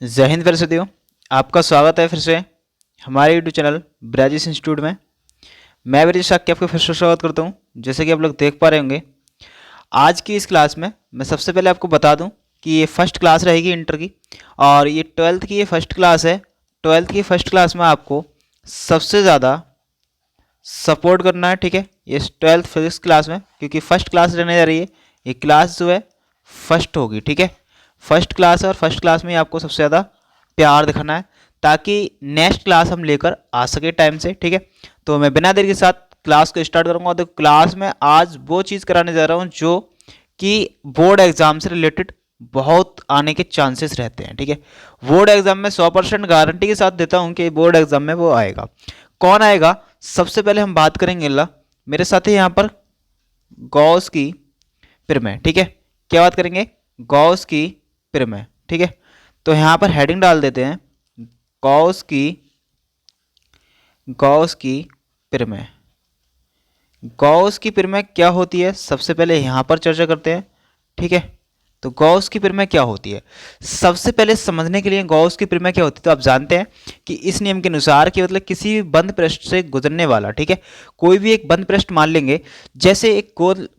जय हिंद फिर से दियो। आपका स्वागत है फिर से हमारे यूट्यूब चैनल ब्राजिस इंस्टीट्यूट में। मैं ब्रजेश आपके आपका फिर से स्वागत करता हूं। जैसे कि आप लोग देख पा रहे होंगे, आज की इस क्लास में मैं सबसे पहले आपको बता दूं कि ये फर्स्ट क्लास रहेगी इंटर की, और ये ट्वेल्थ की ये फर्स्ट क्लास है। ट्वेल्थ की फर्स्ट क्लास में आपको सबसे ज़्यादा सपोर्ट करना है, ठीक है, ये ट्वेल्थ फिजिक्स क्लास में, क्योंकि फर्स्ट क्लास रहने जा रही है। ये क्लास जो है फर्स्ट होगी, ठीक है, फर्स्ट क्लास है, और फर्स्ट क्लास में आपको सबसे ज़्यादा प्यार दिखाना है ताकि नेक्स्ट क्लास हम लेकर आ सके टाइम से, ठीक है। तो मैं बिना देर के साथ क्लास को स्टार्ट करूँगा। तो क्लास में आज वो चीज़ कराने जा रहा हूँ जो कि बोर्ड एग्जाम से रिलेटेड बहुत आने के चांसेस रहते हैं, ठीक है। बोर्ड एग्जाम में 100% गारंटी के साथ देता हूँ कि बोर्ड एग्जाम में वो आएगा। कौन आएगा? सबसे पहले हम बात करेंगे मेरे साथ ही यहाँ पर गॉस की प्रमेय, ठीक है। क्या बात करेंगे? गॉस की प्रमेय, ठीक है। तो यहाँ पर हेडिंग डाल देते हैं गॉस की प्रमेय। गॉस की प्रमेय क्या होती है सबसे पहले यहाँ पर चर्चा करते हैं, ठीक है। तो गॉस की प्रमेय क्या होती है सबसे पहले समझने के लिए, गॉस की प्रमेय क्या होती है तो आप जानते हैं कि इस नियम के अनुसार कि मतलब किसी भी बंद पृष्ठ से गुजरने वाला, ठीक है, कोई भी एक बंद पृष्ठ मान लेंगे, जैसे एक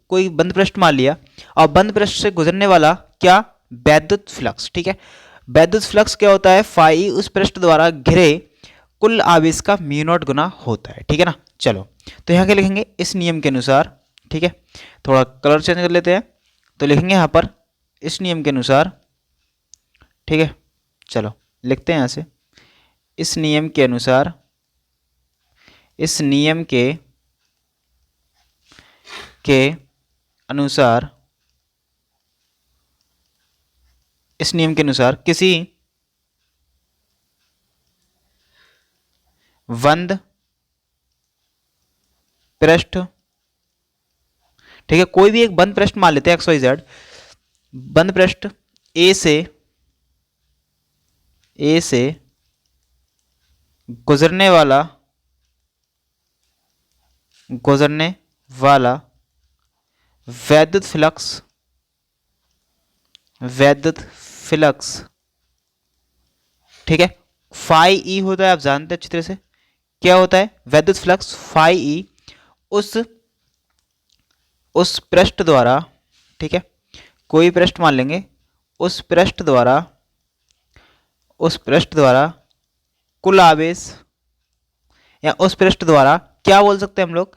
कोई बंद पृष्ठ मान लिया, और बंद पृष्ठ से गुजरने वाला क्या? वैद्युत फ्लक्स, ठीक है। वैद्युत फ्लक्स क्या होता है? फाई उस पृष्ठ द्वारा घिरे कुल आवेश का म्यू नॉट गुना होता है, ठीक है ना। चलो, तो यहाँ क्या लिखेंगे? इस नियम के अनुसार, ठीक है। थोड़ा कलर चेंज कर लेते हैं, तो लिखेंगे यहाँ पर इस नियम के अनुसार, ठीक है। चलो लिखते हैं यहाँ से, इस नियम के अनुसार, इस नियम के अनुसार, इस नियम के अनुसार किसी बंद पृष्ठ, ठीक है, कोई भी एक बंद पृष्ठ मान लेते हैं एक्स वाई जेड, बंद पृष्ठ ए से गुजरने वाला वैद्युत फ्लक्स, ठीक है, फाई ई होता है। आप जानते हैं अच्छी तरह से क्या होता है वैद्युत फ्लक्स, फाई ई उस पृष्ठ द्वारा, ठीक है, कोई पृष्ठ मान लेंगे, उस पृष्ठ द्वारा कुल आवेश, या उस पृष्ठ द्वारा क्या बोल सकते हैं हम लोग?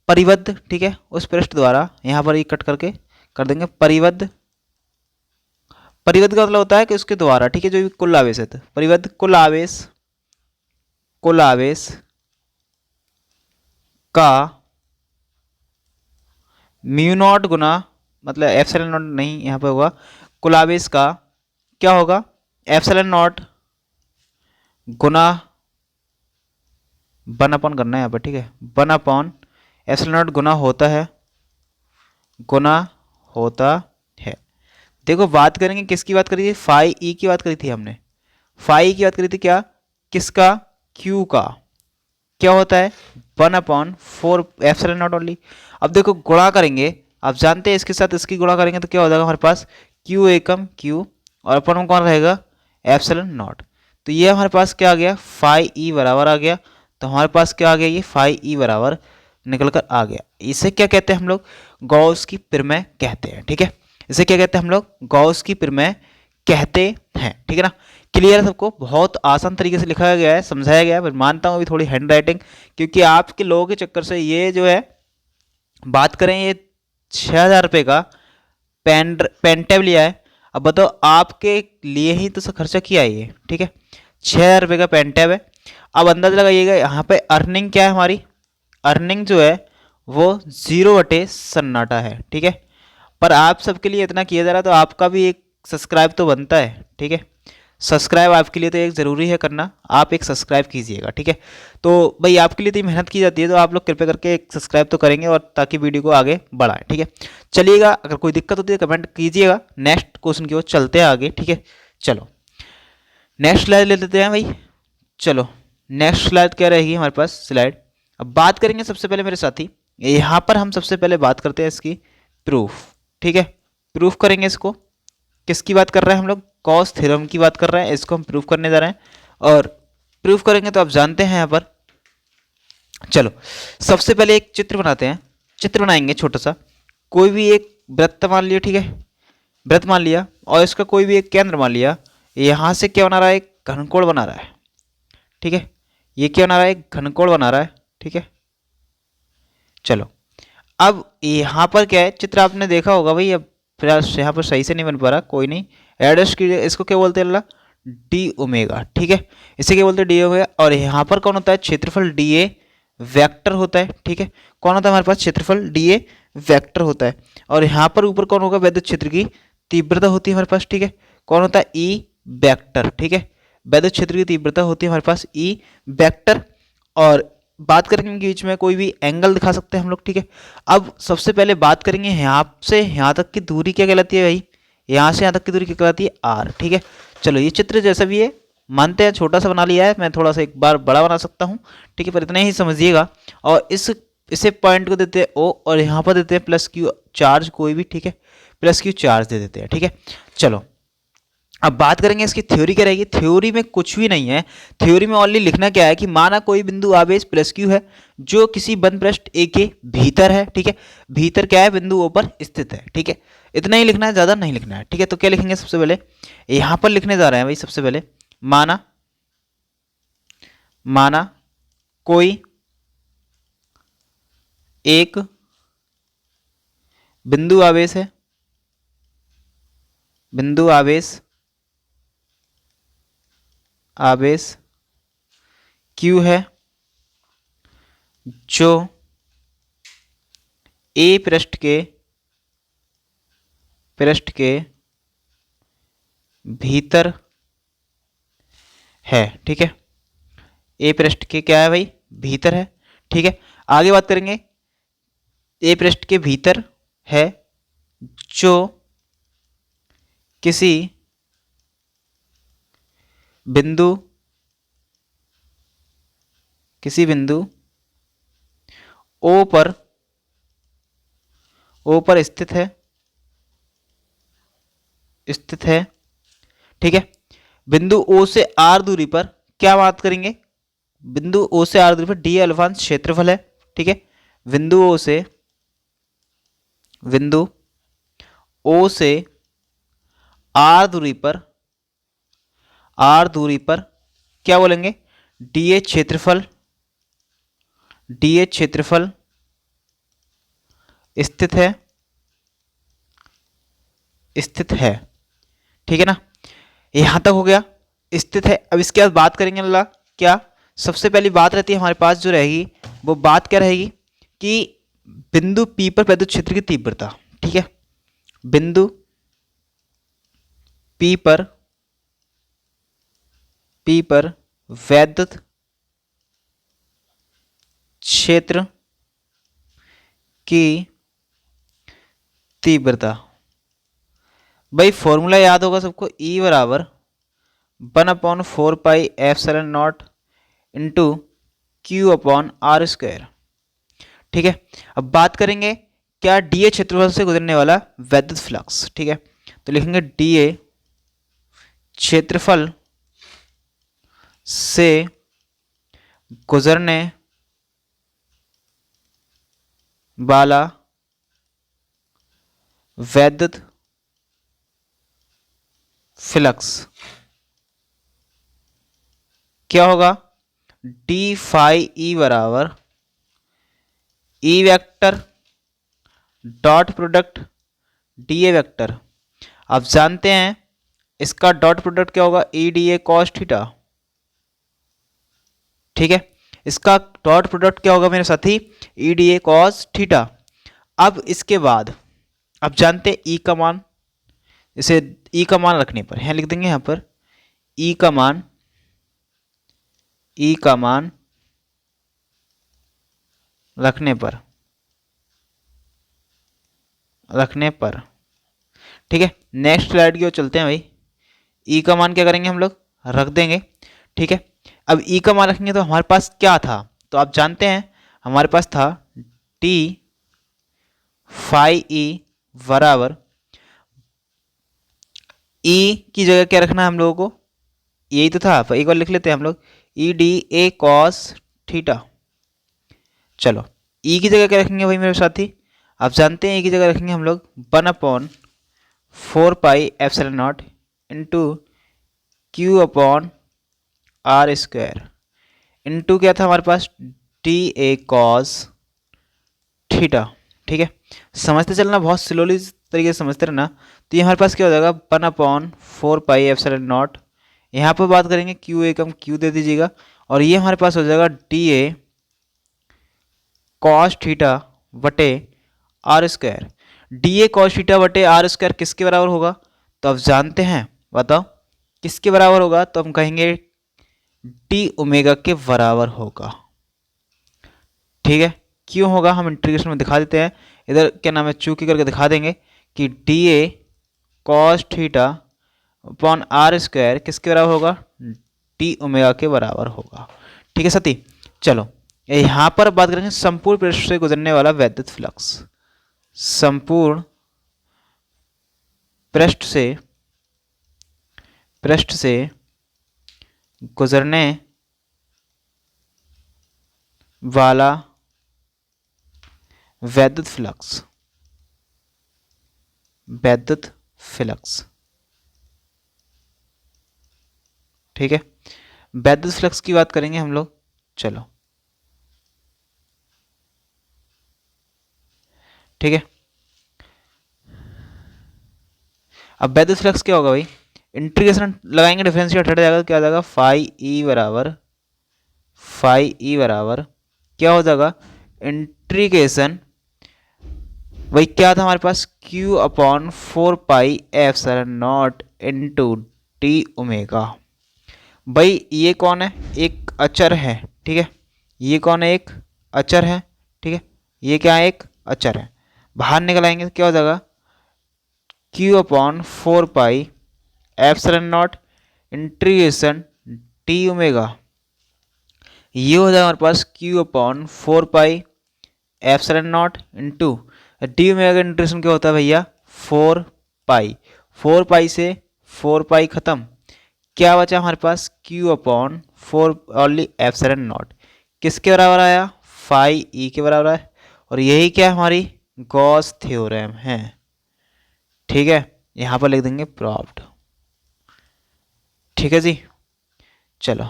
परिबद्ध, ठीक है, उस पृष्ठ द्वारा, यहां पर ये कट करके कर देंगे परिबद्ध का मतलब होता है कि उसके द्वारा, ठीक है, जो भी कुल आवेश है, तो परिबद्ध कुल आवेश का म्यू नॉट गुना, मतलब एप्सिलॉन नॉट नहीं, यहाँ पे होगा कुल आवेश का क्या होगा? एप्सिलॉन नॉट गुना 1 अपॉन करना है यहाँ पर, ठीक है, 1 अपॉन एप्सिलॉन नॉट गुना होता है। देखो, बात करेंगे किसकी बात करी थी? फाई ई की बात करी थी हमने, फाई की बात करी थी क्या? किसका? क्यू का। क्या होता है? 1/4 एप्सिलॉन नॉट ओनली। अब देखो गुणा करेंगे, आप जानते हैं इसके साथ इसकी गुणा करेंगे तो क्या हो जाएगा हमारे पास? क्यू एकम क्यू, और अपन में कौन रहेगा? Epsilon not. तो ये हमारे पास क्या आ गया? फाई ई बराबर आ गया। तो हमारे पास क्या आ गया? ये फाई ई बराबर निकल कर आ गया। इसे क्या कहते हैं हम लोग? गॉस की प्रमेय कहते हैं, ठीक है। इसे क्या कहते हैं हम लोग? गॉस की प्रमेय कहते हैं, ठीक है ना। क्लियर है सबको? बहुत आसान तरीके से लिखा गया है, समझाया गया है, पर मानता हूँ अभी थोड़ी हैंड राइटिंग, क्योंकि आपके लोगों के चक्कर से ये जो है, बात करें ये 6,000 रुपये का पेन टैब लिया है। अब बताओ, आपके लिए ही तो खर्चा किया है ये, ठीक है, 6,000 रुपये का पेन टैब है। अब अंदाजा लगाइएगा यहाँ पे अर्निंग क्या है हमारी? अर्निंग जो है वो 0/सन्नाटा है, ठीक है। पर आप सबके लिए इतना किया जा रहा है तो आपका भी एक सब्सक्राइब तो बनता है, ठीक है। सब्सक्राइब आपके लिए तो एक ज़रूरी है करना, आप एक सब्सक्राइब कीजिएगा, ठीक है। तो भाई आपके लिए तो मेहनत की जाती है, तो आप लोग कृपया करके एक सब्सक्राइब तो करेंगे, और ताकि वीडियो को आगे बढ़ाएं, ठीक है। चलिएगा, अगर कोई दिक्कत होती है कमेंट कीजिएगा। नेक्स्ट क्वेश्चन की ओर चलते हैं आगे, ठीक है। चलो नेक्स्ट स्लाइड ले लेते हैं भाई। चलो नेक्स्ट स्लाइड क्या रहेगी हमारे पास? स्लाइड अब बात करेंगे सबसे पहले मेरे साथी, यहाँ पर हम सबसे पहले बात करते हैं इसकी प्रूफ, ठीक है। प्रूफ करेंगे इसको, किसकी बात कर रहे हैं हम लोग, कॉस थ्योरम की बात कर रहे हैं। इसको हम प्रूफ करने जा रहे हैं और प्रूफ करेंगे तो आप जानते हैं यहाँ पर। चलो सबसे पहले एक चित्र बनाते हैं, चित्र बनाएंगे छोटा सा। कोई भी एक वृत्त मान लिया, ठीक है, वृत्त मान लिया और इसका कोई भी एक केंद्र मान लिया। यहाँ से क्या बना रहा है, एक घनकोण बना रहा है, ठीक है। ये क्या बना रहा है, एक घनकोण बना रहा है, ठीक है। चलो अब यहाँ पर क्या है, चित्र आपने देखा होगा भाई, अब फिलहाल यहाँ पर सही से नहीं बन पा रहा, कोई नहीं, एडजस्ट कीजिए। इसको क्या बोलते हैं अल्लाह, डी ओमेगा, ठीक है, इसे क्या बोलते हैं, डी ओमेगा। और यहाँ पर कौन होता है, क्षेत्रफल डी ए वेक्टर होता है, ठीक है। कौन होता है हमारे पास, क्षेत्रफल डी ए वेक्टर होता है। और यहाँ पर ऊपर कौन होगा, विद्युत क्षेत्र की तीव्रता होती है हमारे पास, ठीक है। कौन होता है, ई वेक्टर, ठीक है। विद्युत क्षेत्र की तीव्रता होती है हमारे पास ई वेक्टर। और बात करेंगे इनके बीच में कोई भी एंगल दिखा सकते हैं हम लोग, ठीक है। अब सबसे पहले बात करेंगे यहाँ से यहाँ तक की दूरी क्या कहलाती है भाई, यहाँ से यहाँ तक की दूरी क्या कहलाती है, आर, ठीक है। चलो ये चित्र जैसा भी है मानते हैं, छोटा सा बना लिया है, मैं थोड़ा सा एक बार बड़ा बना सकता हूँ, ठीक है, पर इतना ही समझिएगा। और इसे पॉइंट को देते हैं ओ और यहाँ पर देते हैं प्लस क्यू चार्ज, कोई भी, ठीक है, प्लस क्यू चार्ज दे देते हैं, ठीक है। चलो अब बात करेंगे इसकी थ्योरी क्या रहेगी। थ्योरी में कुछ भी नहीं है, थ्योरी में ओनली लिखना क्या है कि माना कोई बिंदु आवेश प्लस क्यू है जो किसी बंद पृष्ठ ए के भीतर है, ठीक है, भीतर क्या है, बिंदु ओ पर स्थित है, ठीक है। इतना ही लिखना है, ज़्यादा नहीं लिखना है, ठीक है। तो क्या लिखेंगे, सबसे पहले यहाँ पर लिखने जा रहे हैं भाई, सबसे पहले माना कोई एक बिंदु आवेश है, बिंदु आवेश Q है जो ए पृष्ठ के भीतर है, ठीक है। ए पृष्ठ के क्या है भाई, भीतर है, ठीक है। आगे बात करेंगे, ए पृष्ठ के भीतर है जो किसी बिंदु ओ पर स्थित है, ठीक है। बिंदु ओ से आर दूरी पर क्या बात करेंगे, बिंदु ओ से आर दूरी पर डी अल्फांश क्षेत्रफल है, ठीक है। बिंदु ओ से आर दूरी पर क्या बोलेंगे, डी ए क्षेत्रफल स्थित है, ठीक है ना। यहां तक हो गया, स्थित है। अब इसके बाद बात करेंगे अल्लाह क्या, सबसे पहली बात रहती है हमारे पास जो रहेगी, वो बात क्या रहेगी कि बिंदु पी पर विद्युत क्षेत्र की तीव्रता, ठीक है। बिंदु पी पर वैद्युत क्षेत्र की तीव्रता, भाई फॉर्मूला याद होगा सबको, E बराबर 1/4πε0 इंटू Q/r², ठीक है। अब बात करेंगे क्या, डीए क्षेत्रफल से गुजरने वाला वैद्युत फ्लक्स, ठीक है। तो लिखेंगे डीए क्षेत्रफल से गुजरने वाला वैद्युत फ्लक्स क्या होगा, डी फाई ई बराबर E vector dot product D A vector. आप जानते हैं इसका डॉट प्रोडक्ट क्या होगा, E D A cos theta, ठीक है। इसका डॉट प्रोडक्ट क्या होगा मेरे साथी, E D A cos theta. अब इसके बाद आप जानते हैं ई का मान, इसे ई का मान रखने पर यहाँ लिख देंगे, यहाँ पर ई का मान रखने पर ठीक है। नेक्स्ट स्लाइड की ओर चलते हैं भाई। ई का मान क्या करेंगे हम लोग, रख देंगे, ठीक है। अब ई का मान रखेंगे तो हमारे पास क्या था, तो आप जानते हैं हमारे पास था टी फाई ई बराबर ई की जगह क्या रखना है हम लोगों को, यही तो था, एक बार लिख लेते हैं हम लोग, E D A cos theta. चलो ई की जगह क्या रखेंगे भाई मेरे साथी, आप जानते हैं ई की जगह रखेंगे हम लोग 1/4 pi epsilon naught into Q upon R square into क्या था हमारे पास, टी ए कॉस थीटा। ठीक है, समझते चलना, बहुत स्लोली तरीके से समझते रहना। तो ये हमारे पास क्या हो जाएगा 1/4 पाई एप्सिलॉन नॉट, यहाँ पर बात करेंगे क्यू ए कम क्यू दे दीजिएगा, और ये हमारे पास हो जाएगा डी ए कॉस थीटा बटे R square. D A cos theta बटे आर स्क्वायर किसके बराबर होगा, तो आप जानते हैं, बताओ किसके बराबर होगा, तो हम कहेंगे डी ओमेगा के बराबर होगा। ठीक है, क्यों होगा हम इंटीग्रेशन में दिखा देते हैं, इधर क्या नाम है चूकी करके दिखा देंगे कि D A cos theta upon R square किसके बराबर होगा, डी ओमेगा के बराबर होगा। ठीक है साथी, चलो यहाँ पर बात करेंगे संपूर्ण पृष्ठ से गुजरने वाला वैद्युत फ्लक्स। संपूर्ण पृष्ठ से गुजरने वाला वैद्युत फ्लक्स। ठीक है, वैद्युत फ्लक्स की बात करेंगे हम लोग। चलो ठीक है, अब वैद्युत फ्लक्स क्या होगा भाई, इंटीग्रेशन लगाएंगे, डिफरेंशिएट हट जाएगा, क्या हो जाएगा फाई ई बराबर क्या हो जाएगा, इंटीग्रेशन वही क्या था हमारे पास q अपॉन 4 पाई epsilon naught into D omega. भाई ये कौन है, एक अचर है। ठीक है, ये कौन है, एक अचर है। ठीक है, ये क्या है, एक अचर है, बाहर निकल आएंगे तो क्या हो जाएगा q upon 4 pi epsilon not integration D omega. ये हो जाएगा हमारे पास q अपॉन 4 पाई epsilon naught into D omega का इंटीग्रेशन क्या होता है भैया 4 पाई से 4 पाई खत्म, क्या बचा हमारे पास q upon 4 only epsilon not किसके बराबर आया, फाई ई के बराबर आया, और यही क्या हमारी गॉस थ्योरम है। ठीक है, यहाँ पर लिख देंगे प्रूव्ड। ठीक है जी, चलो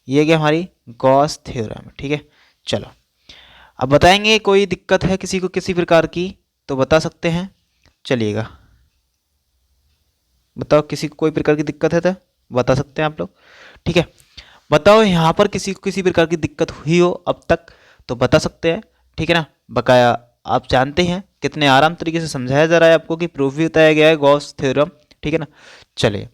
ये क्या हमारी गॉस थ्योरम है। ठीक है, चलो अब बताएंगे कोई दिक्कत है किसी को किसी प्रकार की तो बता सकते हैं, चलिएगा बताओ किसी को कोई प्रकार की दिक्कत है तो बता सकते हैं आप लोग। ठीक है, बताओ यहाँ पर किसी को किसी प्रकार की दिक्कत हुई हो अब तक तो बता सकते हैं। ठीक है ना, बकाया आप जानते हैं कितने आराम तरीके से समझाया जा रहा है आपको कि प्रूफ भी बताया गया है गॉस थ्योरम। ठीक है ना, चलिए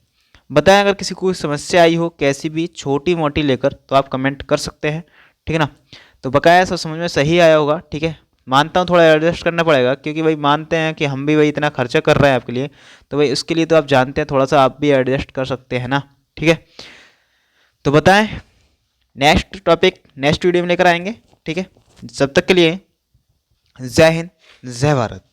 बताएं अगर किसी को कोई समस्या आई हो कैसी भी छोटी मोटी लेकर तो आप कमेंट कर सकते हैं। ठीक है ना, तो बकाया सब समझ में सही आया होगा। ठीक है, मानता हूँ थोड़ा एडजस्ट करना पड़ेगा क्योंकि भाई मानते हैं कि हम भी भाई इतना खर्चा कर रहे हैं आपके लिए, तो भाई उसके लिए तो आप जानते हैं थोड़ा सा आप भी एडजस्ट कर सकते हैं ना। ठीक है, तो बताएं नेक्स्ट टॉपिक नेक्स्ट वीडियो में लेकर आएंगे। ठीक है, जब तक के लिए जय हिंद जय भारत।